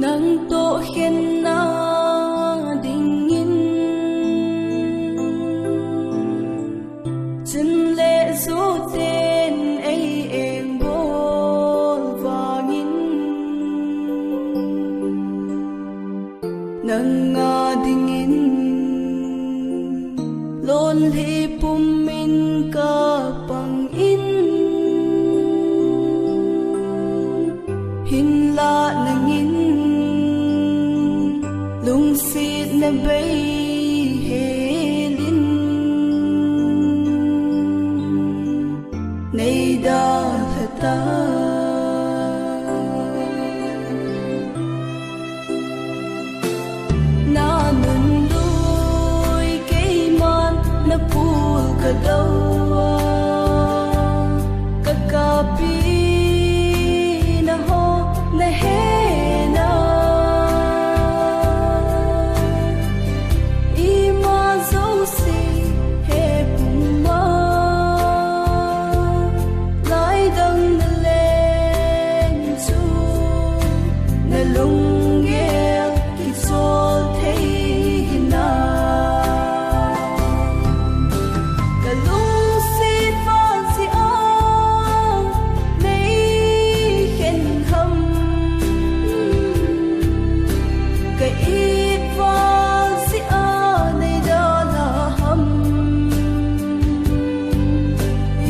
nang to khen na ding in chân lệ số tên ấy em bol vang in nang nga ding in lon hi pum min ka pang in hin la nang in lung sit na bay helin nay da ta na nun lui cây man na pul ka đâu ka kapi na ho na he na ima zo si he puma lai dang na len chu na lung gel ki sol thei na ka lung si fan si ang nei khen hâm ka it fan si a nei da la hâm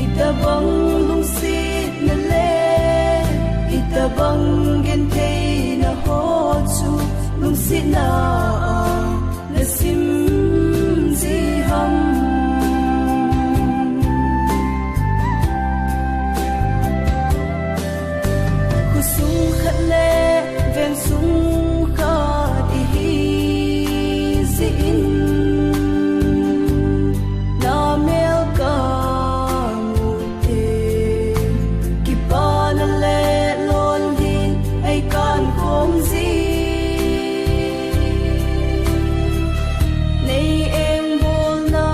ita bang lung si na le ita bang gen thei na ho chu lung si na sim zi hâm khu sung khát lệ ven sung khát hi zin na mel ka ngu te ki pa na le lon hin ai kan khom zi nay em bol na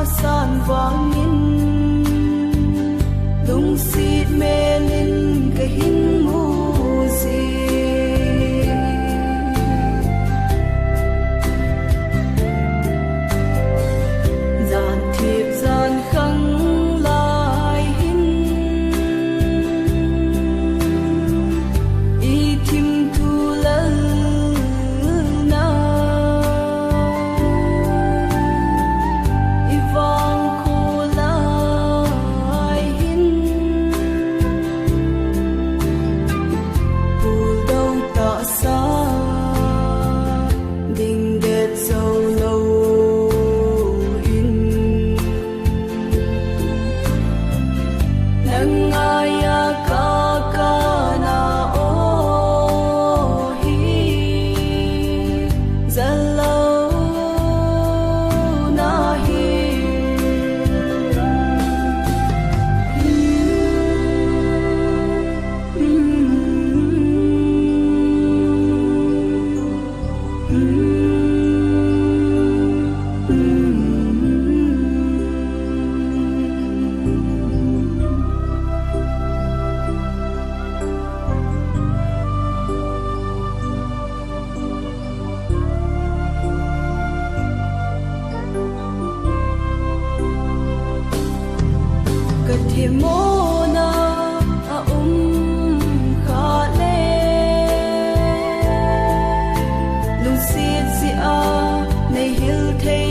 asan vang in lung sit melin ka hin mu zi zan thiệp zan khăng lai hin y thim thu lal na y vang khô lai hin bul đâu ta sa ding det sâu lâu in nang aya ka na o hi zalo na hi ka thi mo na a kha le lung si a nei hil thei